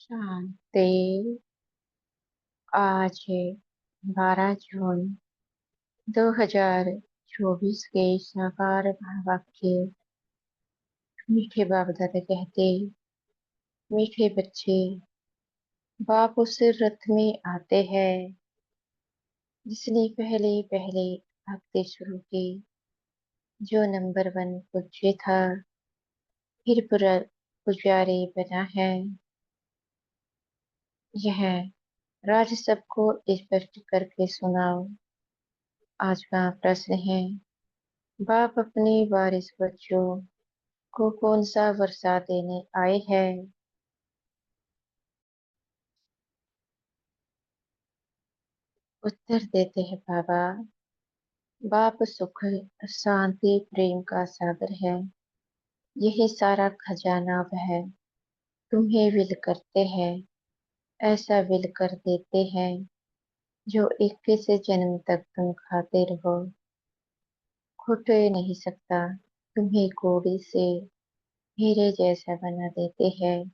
शांति। आज है 12 जून 2024 के साकार वाक्य। मीठे बाप दादा कहते, मीठे बच्चे, बाप उस रथ में आते हैं जिसने पहले पहले भक्ति शुरू की, जो नंबर 1 पूज्य था, फिर पूरा पुजारी बना है। यह राज सबको स्पष्ट करके सुनाओ। आज का प्रश्न है, बाप अपने वारिस बच्चों को कौन सा वर्षा देने आए हैं? उत्तर देते हैं बाबा, बाप सुख शांति प्रेम का सागर है। यही सारा खजाना वह तुम्हें विल करते हैं, ऐसा विल कर देते हैं जो 21 जन्म तक तुम खाते रहो। खुट नहीं सकता, तुम्हें कौड़ी से हीरे जैसा बना देते हैं।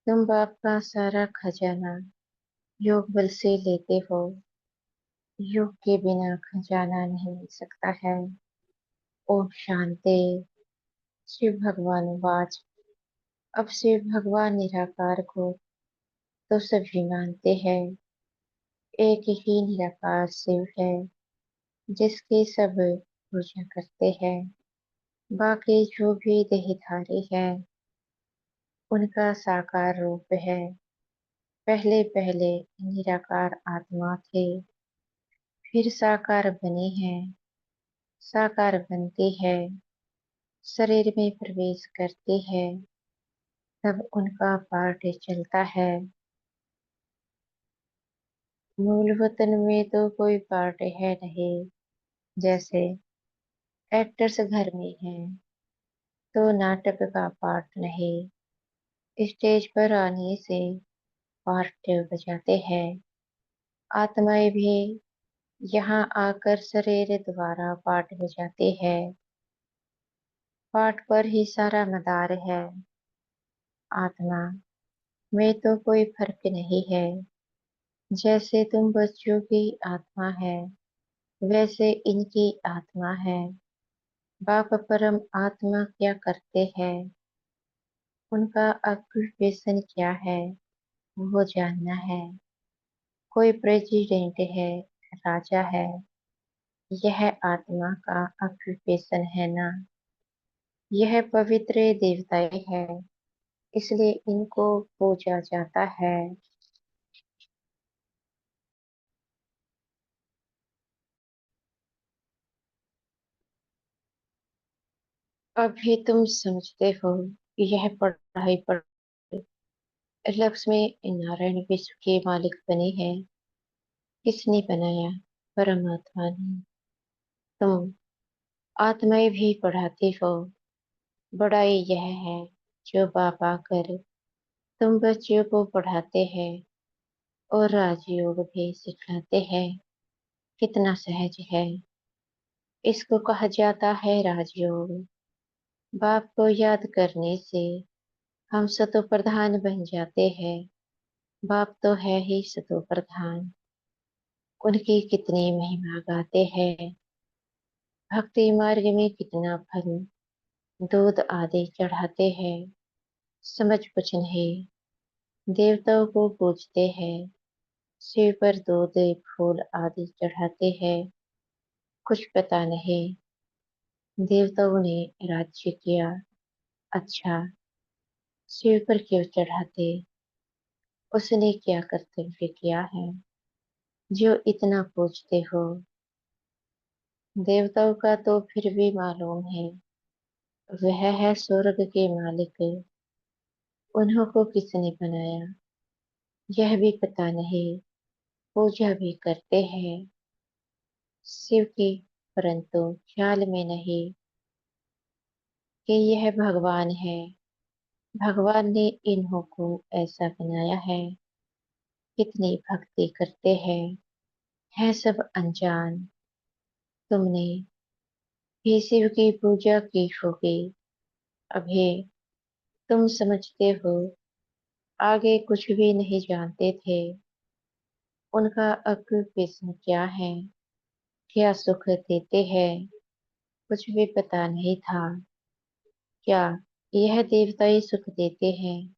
तुम बाप का सारा खजाना योग बल से लेते हो। योग के बिना खजाना नहीं मिल सकता है। ओम शांति। शिव भगवान वाच। अब शिव भगवान निराकार को तो सभी मानते हैं। एक ही निराकार शिव है जिसकी सब पूजा करते हैं। बाकी जो भी देहधारी है उनका साकार रूप है। पहले पहले निराकार आत्मा थे, फिर साकार बने हैं। साकार बनते हैं, शरीर में प्रवेश करते हैं, तब उनका पाठ चलता है। मूल वतन में तो कोई पार्ट है नहीं। जैसे एक्टर्स घर में हैं तो नाटक का पार्ट नहीं, स्टेज पर आने से पार्ट बजाते हैं। आत्माएं भी यहाँ आकर शरीर द्वारा पार्ट बजाते हैं। पार्ट पर ही सारा मदार है। आत्मा में तो कोई फर्क नहीं है। जैसे तुम बच्चों की आत्मा है, वैसे इनकी आत्मा है। बाप परम आत्मा क्या करते हैं, उनका ऑक्यूपेशन क्या है, वो जानना है। कोई प्रेसिडेंट है, राजा है, यह आत्मा का ऑक्यूपेशन है ना। यह पवित्र देवताएं हैं, इसलिए इनको पूजा जाता है। अभी तुम समझते हो, यह पढ़ाई पढ़ लक्ष्मी नारायण विश्व के मालिक बने हैं। किसने बनाया? परमात्मा ने। तुम आत्माएं भी पढ़ाते हो। बड़ाई यह है जो बाप आकर तुम बच्चों को पढ़ाते हैं और राजयोग भी सिखाते हैं। कितना सहज है। इसको कहा जाता है राजयोग। बाप को याद करने से हम सतो प्रधान बन जाते हैं। बाप तो है ही सतो प्रधान। उनकी कितनी महिमा गाते हैं। भक्ति मार्ग में कितना फल दूध आदि चढ़ाते हैं। समझ कुछ नहीं। देवताओं को पूजते हैं, शिव पर दूध फूल आदि चढ़ाते हैं। कुछ पता नहीं। देवताओं ने राज्य किया, अच्छा, शिव पर क्यों चढ़ाते? उसने क्या कर्तव्य किया है जो इतना पूछते हो? देवताओं का तो फिर भी मालूम है, वह है स्वर्ग के मालिक। उन्हों को किसने बनाया यह भी पता नहीं। पूजा भी करते हैं शिव की, परंतु ख्याल में नहीं कि यह भगवान है। भगवान ने इन्हों को ऐसा बनाया है। कितनी भक्ति करते हैं सब अनजान। तुमने भी शिव की पूजा की होगी, अभी तुम समझते हो। आगे कुछ भी नहीं जानते थे। उनका ऑक्यूपेशन क्या है, क्या सुख देते हैं, कुछ भी पता नहीं था। क्या यह देवता ही सुख देते हैं?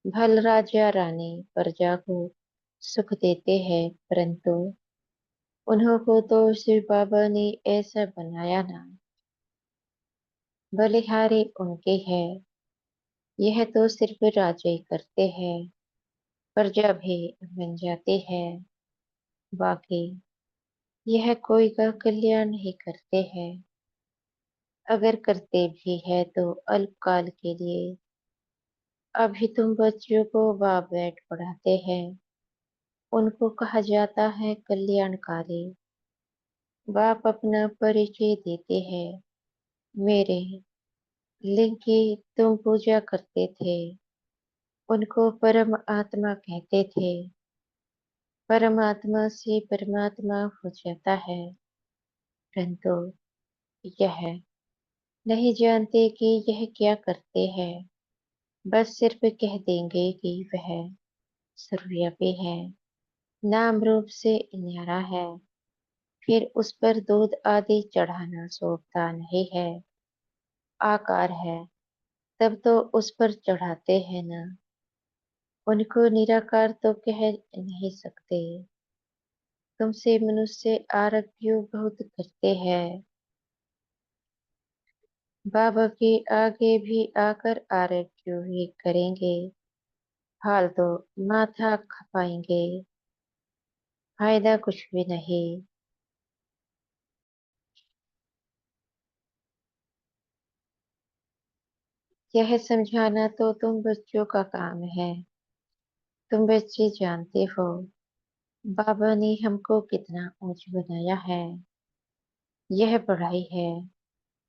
भल राजा रानी प्रजा को सुख देते हैं, परंतु उन्हों को तो शिव बाबा ने ऐसा बनाया ना। बलिहारी उनके हैं, यह तो सिर्फ राजा ही करते हैं, प्रजा भी बन जाते हैं। बाकी यह कोई का कल्याण नहीं करते हैं। अगर करते भी है तो अल्पकाल के लिए। अभी तुम बच्चों को बाप बैठ पढ़ाते हैं, उनको कहा जाता है कल्याणकारी। बाप अपना परिचय देते हैं, मेरे लिंग की तुम पूजा करते थे, उनको परम आत्मा कहते थे। परमात्मा से परमात्मा हो जाता है, परंतु यह नहीं जानते कि यह क्या करते हैं। बस सिर्फ कह देंगे कि वह सर्वव्यापी है, नाम रूप से न्यारा है। फिर उस पर दूध आदि चढ़ाना शोभता नहीं है। आकार है तब तो उस पर चढ़ाते हैं ना। उनको निराकार तो कह नहीं सकते। तुमसे मनुष्य आरक्यों बहुत करते हैं। बाबा के आगे भी आकर आरक्यों ही करेंगे। फालतू माथा खपाएंगे, फायदा कुछ भी नहीं। यह समझाना तो तुम बच्चों का काम है। तुम बच्चे जानते हो बाबा ने हमको कितना ऊंच बनाया है। यह पढ़ाई है,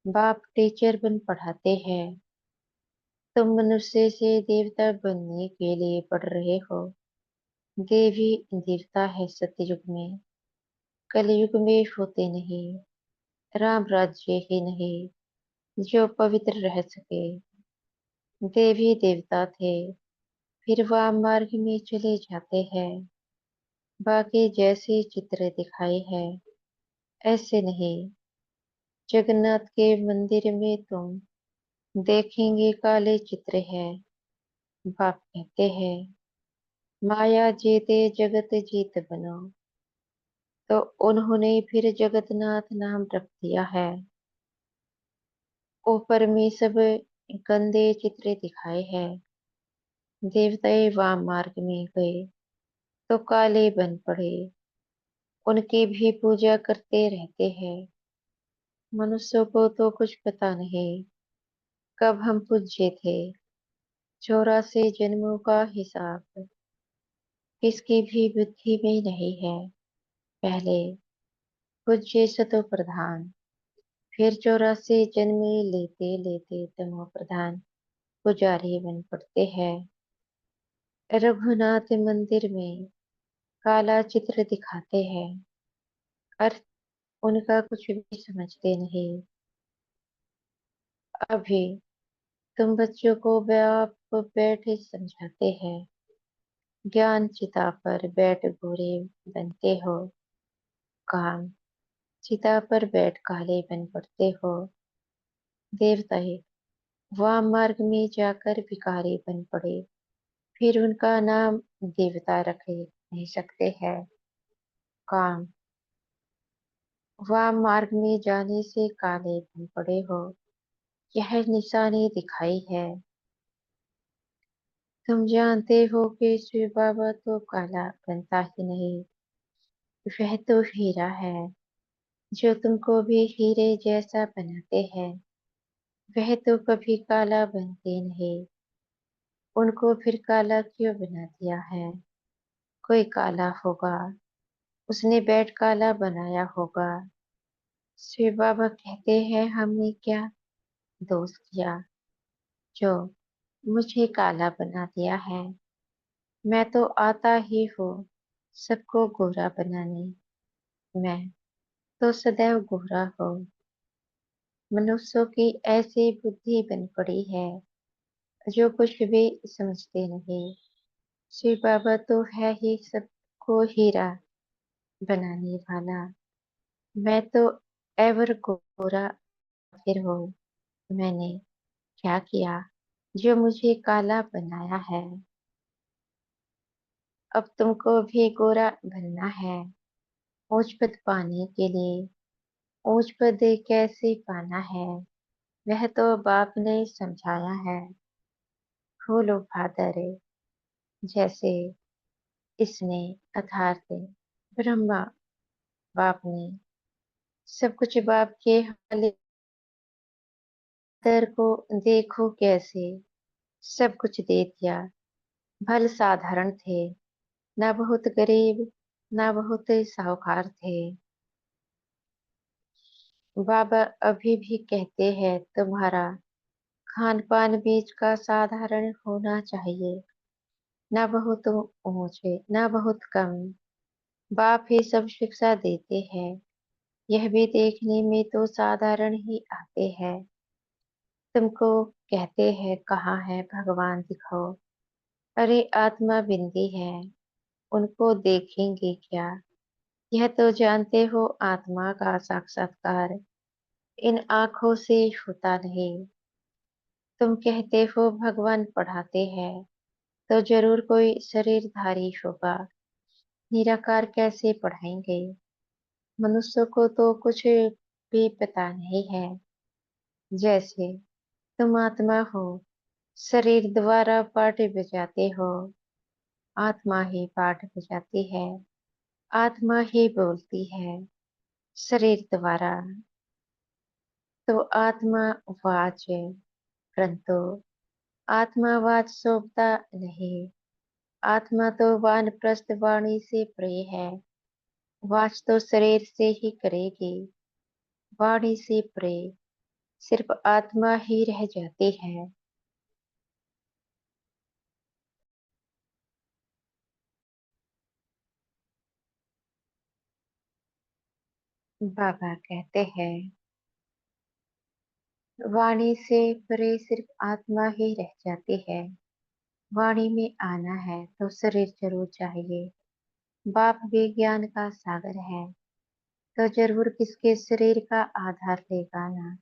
बाप टीचर बन पढ़ाते हैं। तुम मनुष्य से देवता बनने के लिए पढ़ रहे हो। देवी देवता है सतयुग में, कलयुग में होते नहीं। राम राज्य ही नहीं जो पवित्र रह सके। देवी देवता थे, फिर वाम मार्ग में चले जाते हैं। बाकी जैसे चित्र दिखाए हैं ऐसे नहीं। जगन्नाथ के मंदिर में तुम देखेंगे काले चित्र है। बाप कहते हैं माया जीते जगत जीत बनो, तो उन्होंने फिर जगन्नाथ नाम रख दिया है। ऊपर में सब गंदे चित्र दिखाए हैं। देवताएं वाम मार्ग में गए तो काले बन पड़े, उनकी भी पूजा करते रहते हैं। मनुष्यों को तो कुछ पता नहीं कब हम पूज्य थे। 84 जन्मों का हिसाब किसकी भी बुद्धि में नहीं है। पहले पूज्य सतो प्रधान, फिर 84 जन्म लेते लेते तमो प्रधान पुजारी बन पड़ते हैं। रघुनाथ मंदिर में काला चित्र दिखाते हैं, अर्थ उनका कुछ भी समझते नहीं। अभी तुम बच्चों को बाप बैठ समझाते हैं। ज्ञान चिता पर बैठ गोरे बनते हो, काम चिता पर बैठ काले बन पड़ते हो। देवताए वाम मार्ग में जाकर भिखारी बन पड़े, फिर उनका नाम देवता रखे नहीं सकते हैं। काम वाम मार्ग में जाने से काले बन पड़े हो, यह निशानी दिखाई है। तुम जानते हो कि शिव बाबा तो काला बनता ही नहीं, वह तो हीरा है जो तुमको भी हीरे जैसा बनाते हैं। वह तो कभी काला बनते नहीं, उनको फिर काला क्यों बना दिया है? कोई काला होगा, उसने बेड काला बनाया होगा। शिव बाबा कहते हैं हमने क्या दोष किया जो मुझे काला बना दिया है? मैं तो आता ही हूँ सबको गोरा बनाने। मैं तो सदैव गोरा हूँ। मनुष्यों की ऐसी बुद्धि बन पड़ी है जो कुछ भी समझते नहीं। शिव बाबा तो है ही सबको हीरा बनाने वाला। मैं तो एवर गोरा फिर हूँ। मैंने क्या किया जो मुझे काला बनाया है? अब तुमको भी गोरा बनना है। ऊंच पद पाने के लिए ऊंच पद कैसे पाना है, वह तो बाप ने समझाया है। फूलो फादर जैसे इसने अथार्थ ब्रह्मा बाप ने सब कुछ बाप के हवाले। दर को देखो कैसे सब कुछ दे दिया। भल साधारण थे, ना बहुत गरीब ना बहुत साहूकार थे। बाबा अभी भी कहते हैं तुम्हारा खान पान बीच का साधारण होना चाहिए, ना बहुत ऊंचे ना बहुत कम। बाप ही सब शिक्षा देते हैं, यह भी देखने में तो साधारण ही आते हैं। तुमको कहते हैं कहाँ है भगवान दिखाओ। अरे आत्मा बिंदी है, उनको देखेंगे क्या? यह तो जानते हो आत्मा का साक्षात्कार इन आंखों से होता नहीं। तुम कहते हो भगवान पढ़ाते हैं, तो जरूर कोई शरीरधारी होगा। निराकार कैसे पढ़ाएंगे? मनुष्य को तो कुछ भी पता नहीं है। जैसे तुम आत्मा हो, शरीर द्वारा पाठ बजाते हो, आत्मा ही पाठ बजाती है। आत्मा ही बोलती है शरीर द्वारा। तो आत्मा वाच है, परंतु आत्मा वाच शोभता नहीं। आत्मा तो वानप्रस्थ वाणी से परे है। वाच तो शरीर से ही करेगी, वाणी से परे सिर्फ आत्मा ही रह जाती है। बाबा कहते हैं वाणी से परे सिर्फ आत्मा ही रह जाती है। वाणी में आना है तो शरीर जरूर चाहिए। बाप भी ज्ञान का सागर है, तो जरूर किसके शरीर का आधार लेगा ना।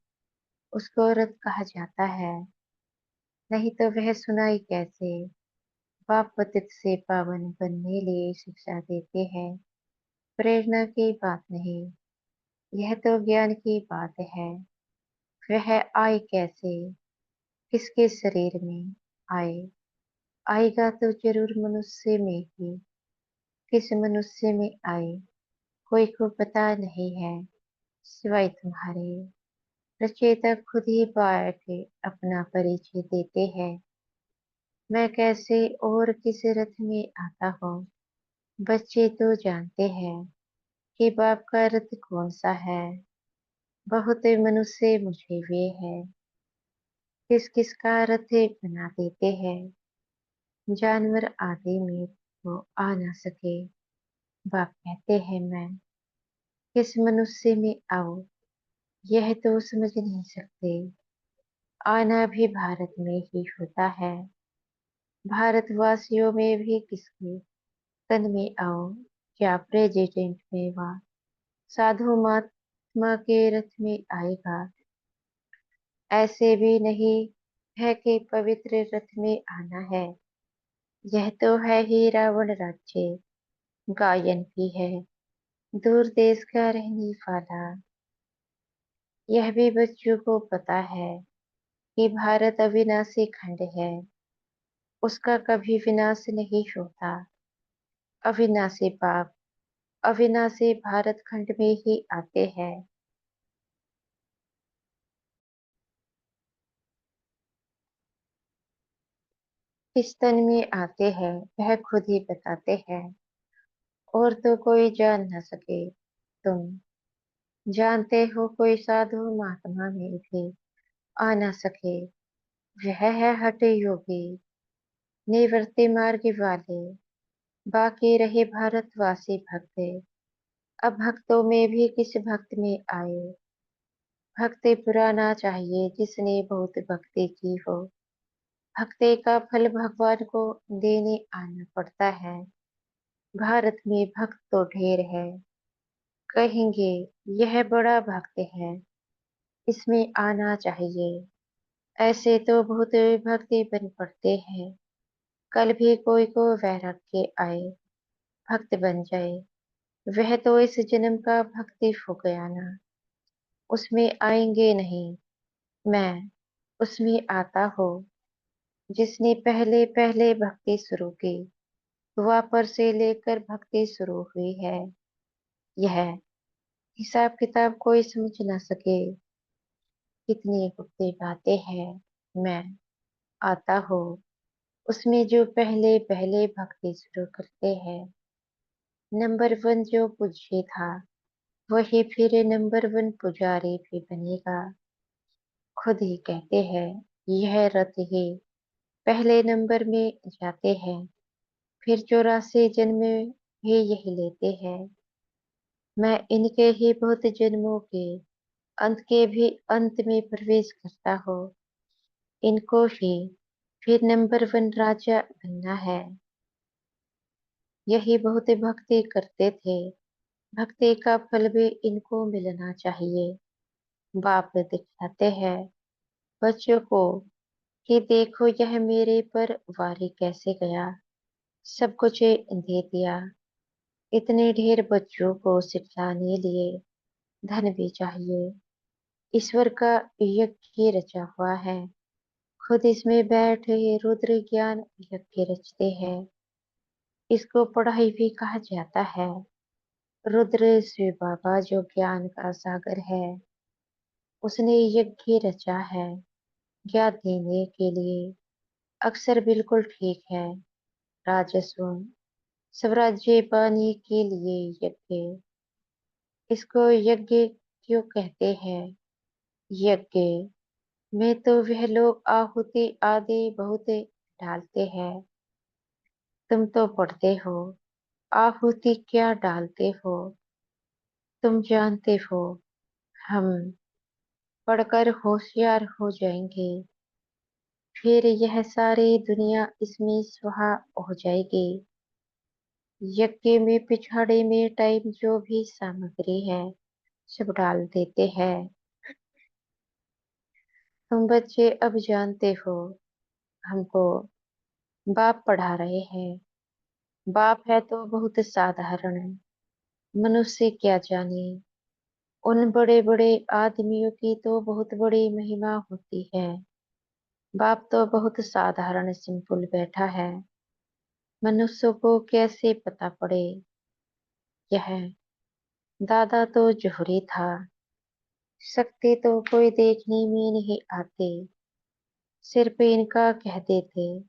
उसको रथ कहा जाता है, नहीं तो वह सुनाई कैसे? बाप पतित से पावन बनने लिए शिक्षा देते हैं, प्रेरणा की बात नहीं। यह तो ज्ञान की बात है। वह आए कैसे, किसके शरीर में आए? आएगा तो जरूर मनुष्य में ही। किस मनुष्य में आए कोई को पता नहीं है, सिवाय तुम्हारे। रचयिता खुद ही बैठ के अपना परिचय देते हैं। मैं कैसे और किस रथ में आता हूँ, बच्चे तो जानते हैं कि बाप का रथ कौन सा है। बहुत मनुष्य मुझे वे है, किस किस का रथ बना देते हैं। जानवर आदि में तो आ न सके। बाप कहते हैं मैं किस मनुष्य में आऊं, यह तो समझ नहीं सकते। आना भी भारत में ही होता है। भारतवासियों में भी किसके तन में आऊं, क्या प्रेसिडेंट में वा साधु महात्मा के रथ में आएगा? ऐसे भी नहीं है कि पवित्र रथ में आना है। यह तो है ही रावण राज्य, गायन भी है दूर देश का रहने वाला। यह भी बच्चों को पता है कि भारत अविनाशी खंड है, उसका कभी विनाश नहीं होता। अविनाशी पाप अविनाशी भारत खंड में ही आते हैं। किस तन में आते हैं वह खुद ही बताते हैं, और तो कोई जान न सके। तुम जानते हो कोई साधु महात्मा में भी आ न सके। वह है हठ योगी, निवृत्ति मार्ग वाले। बाकी रहे भारतवासी भक्त। अब भक्तों में भी किस भक्त में आए? भक्ति पुराना चाहिए जिसने बहुत भक्ति की हो। भक्ति का फल भगवान को देने आना पड़ता है। भारत में भक्त तो ढेर है, कहेंगे यह बड़ा भक्त है, इसमें आना चाहिए। ऐसे तो बहुत भक्ति बन पड़ते हैं, कल भी कोई को वैराग्य आए, भक्त बन जाए। वह तो इस जन्म का भक्ति हो गया ना, उसमें आएंगे नहीं। मैं उसमें आता हूँ, जिसने पहले पहले भक्ति शुरू की, द्वापर से लेकर भक्ति शुरू हुई है। यह हिसाब किताब कोई समझ ना सके, कितनी गुप्त बातें हैं। मैं आता हूँ, उसमें जो पहले पहले भक्ति शुरू करते हैं। नंबर वन जो पूज्य था, वही फिर नंबर वन पुजारी भी बनेगा। खुद ही कहते हैं, यह रथ ही पहले नंबर में जाते हैं, फिर 84 जन्म भी यही लेते हैं। मैं इनके ही बहुत जन्मों के अंत के भी अंत में प्रवेश करता हूँ। इनको ही फिर नंबर वन राजा बनना है। यही बहुत भक्ति करते थे, भक्ति का फल भी इनको मिलना चाहिए। बाप दिखलाते हैं बच्चों को कि देखो यह मेरे पर वारी कैसे गया, सब कुछ दे दिया। इतने ढेर बच्चों को सिखलाने लिए धन भी चाहिए। ईश्वर का यज्ञ रचा हुआ है, खुद इसमें बैठे रुद्र ज्ञान यज्ञ रचते हैं। इसको पढ़ाई भी कहा जाता है। रुद्र शिव बाबा जो ज्ञान का सागर है, उसने यज्ञ रचा है ज्ञान देने के लिए। अक्षर बिल्कुल ठीक है। राजस्व स्वराज्य पाने के लिए यज्ञ, इसको यज्ञ क्यों कहते हैं? यज्ञ में तो वह लोग आहुति आदि बहुत डालते हैं। तुम तो पढ़ते हो, आहुति क्या डालते हो, तुम जानते हो। हम पढ़कर होशियार हो जाएंगे, फिर यह सारी दुनिया इसमें सुहा हो जाएगी। यज्ञ में पिछाड़ी में टाइम जो भी सामग्री है, सब डाल देते हैं। तुम बच्चे अब जानते हो, हमको बाप पढ़ा रहे हैं। बाप है तो बहुत साधारण, मनुष्य क्या जाने। उन बड़े बड़े आदमियों की तो बहुत बड़ी महिमा होती है। बाप तो बहुत साधारण सिंपल बैठा है, मनुष्य को कैसे पता पड़े। यह दादा तो जोहरी था, शक्ति तो कोई देखने में नहीं आती, सिर्फ इनका कहते थे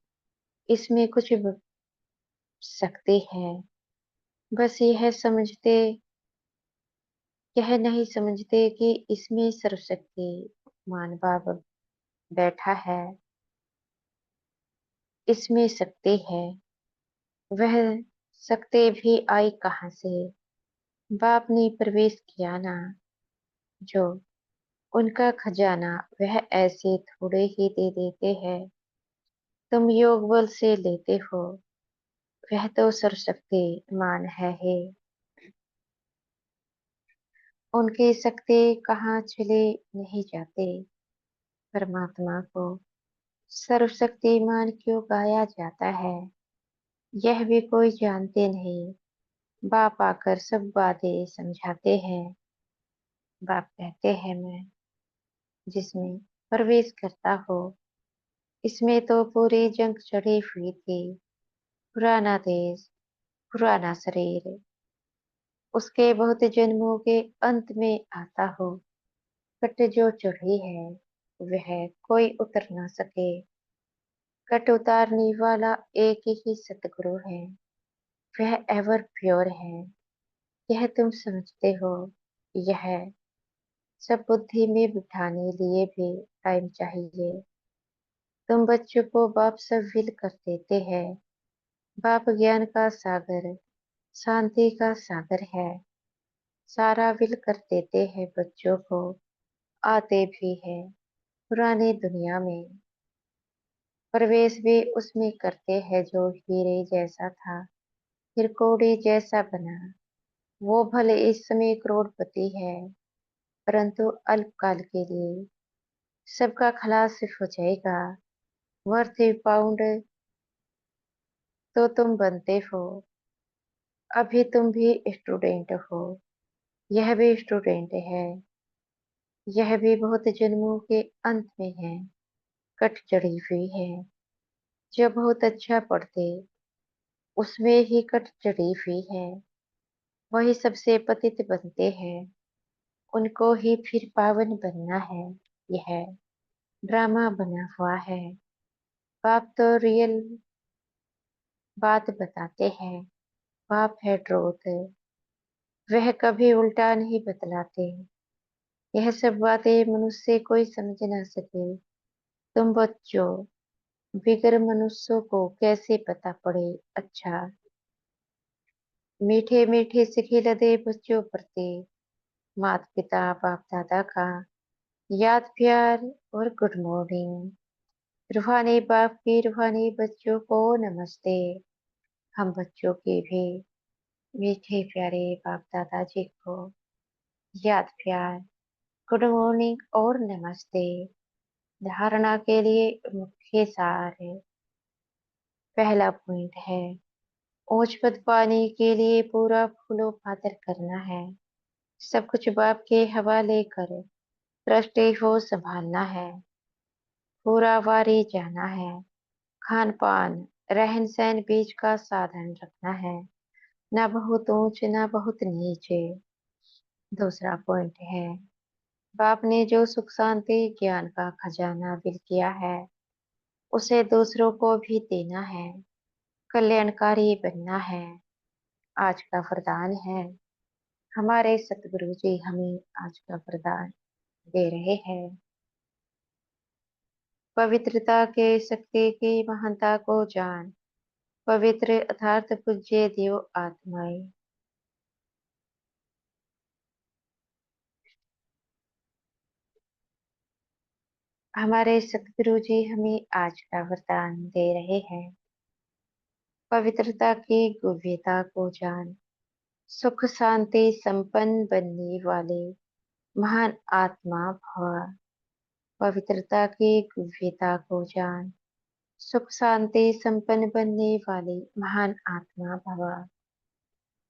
इसमें कुछ शक्ति है। बस यह नहीं समझते कि इसमें सर्वशक्ति मान बाप बैठा है, इसमें शक्ति है। वह शक्ति भी आई कहाँ से? बाप ने प्रवेश किया ना। जो उनका खजाना वह ऐसे थोड़े ही दे देते हैं, तुम योग बल से लेते हो। वह तो सर्वशक्ति मान है ही। उनकी शक्ति कहाँ चले नहीं जाते। परमात्मा को सर्वशक्तिमान क्यों गाया जाता है, यह भी कोई जानते नहीं। बाप आकर सब बातें समझाते हैं। बाप कहते हैं, मैं जिसमें प्रवेश करता हो, इसमें तो पूरी जंग चढ़ी हुई थी। पुराना देश, पुराना शरीर, उसके बहुत जन्मों के अंत में आता हो। कट जो चढ़ी है, वह कोई उतर ना सके। कट उतारने वाला एक ही सतगुरु है, वह एवर प्योर है। यह तुम समझते हो। यह सब बुद्धि में बिठाने लिए भी टाइम चाहिए। तुम बच्चों को बाप सब विल कर देते हैं। बाप ज्ञान का सागर, शांति का सागर है। सारा विल कर देते हैं बच्चों को, आते भी है पुरानी दुनिया में। प्रवेश भी उसमें करते हैं जो हीरे जैसा था, फिर कोड़े जैसा बना। वो भले इस समय करोड़पति है, परंतु अल्पकाल के लिए सबका खलास हो जाएगा। वर्थ पाउंड तो तुम बनते हो। अभी तुम भी स्टूडेंट हो, यह भी स्टूडेंट है। यह भी बहुत जन्मों के अंत में है, कट चढ़ी हुई है। जो बहुत अच्छा पढ़ते, उसमें ही कट चढ़ी हुई है। वही सबसे पतित बनते हैं, उनको ही फिर पावन बनना है। यह ड्रामा बना हुआ है। बाप तो रियल बात बताते हैं। बाप है ट्रूथ, वह कभी उल्टा नहीं बतलाते। यह सब बातें मनुष्य कोई समझ ना सके। तुम बच्चों, बिगर मनुष्यों को कैसे पता पड़े। अच्छा, मीठे मीठे सिखी लदे बच्चों प्रति माता पिता बाप दादा का याद प्यार और गुड मॉर्निंग। रूहानी बाप की रूहानी बच्चों को नमस्ते। हम बच्चों के भी मीठे प्यारे बाप दादाजी को याद प्यार, गुड मॉर्निंग और नमस्ते। धारणा के लिए मुख्य सार है। पहला पॉइंट है, ऊंच पद पाने के लिए पूरा फूलो फातर करना है। सब कुछ बाप के हवाले कर ट्रस्टी हो संभालना है। पूरा वारी जाना है। खान पान रहन सहन बीच का साधन रखना है, ना बहुत ऊंच ना बहुत नीचे। दूसरा पॉइंट है, बाप ने जो सुख शांति ज्ञान का खजाना विल किया है, उसे दूसरों को भी देना है। कल्याणकारी बनना है। आज का वरदान है। हमारे सतगुरु जी हमें आज का वरदान दे रहे हैं। पवित्रता के शक्ति की महानता को जान, पवित्र अर्थात पूज्य देव आत्माएं। हमारे सतगुरु जी हमें आज का वरदान दे रहे हैं। पवित्रता की गुह्यता को जान, सुख शांति संपन्न बनने वाले महान आत्मा भव। पवित्रता की गुह्यता को जान, सुख शांति संपन्न बनने वाले महान आत्मा भव।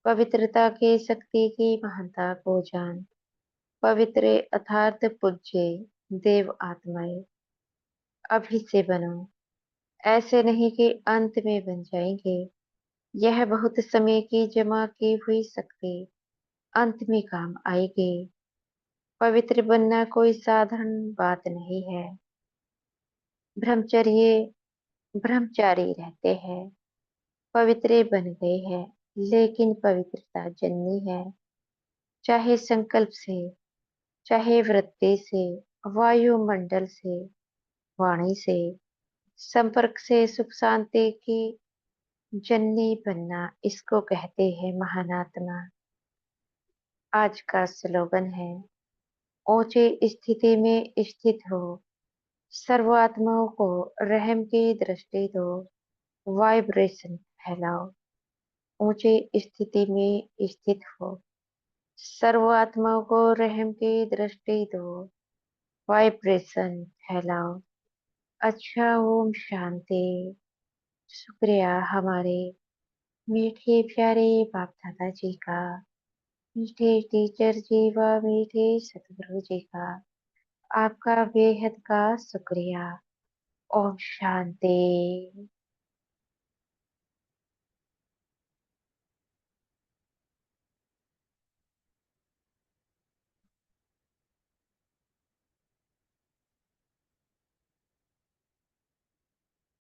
पवित्रता की शक्ति की महानता को जान, पवित्र अर्थात पूज्य देव आत्माएं। अभी से बनो, ऐसे नहीं कि अंत में बन जाएंगे। यह बहुत समय की जमा की हुई शक्ति अंत में काम आएगी। पवित्र बनना कोई साधारण बात नहीं है। ब्रह्मचर्य ब्रह्मचारी रहते हैं, पवित्र बन गए हैं, लेकिन पवित्रता जननी है। चाहे संकल्प से, चाहे वृत्ति से, वायुमंडल से, वाणी से, संपर्क से सुख शांति की जननी बनना, इसको कहते हैं महानात्मा। आज का स्लोगन है, ऊंची स्थिति में स्थित हो, सर्वात्माओं को रहम की दृष्टि दो, वाइब्रेशन फैलाओ। ऊंची स्थिति में स्थित हो, सर्वात्माओं को रहम की दृष्टि दो, वाइब्रेशन फैलाओ। अच्छा, ओम शांति। शुक्रिया हमारे मीठे प्यारे बाप दादा जी का, मीठे टीचर जी व मीठे सतगुरु जी का। आपका बेहद का शुक्रिया। ओम शांति।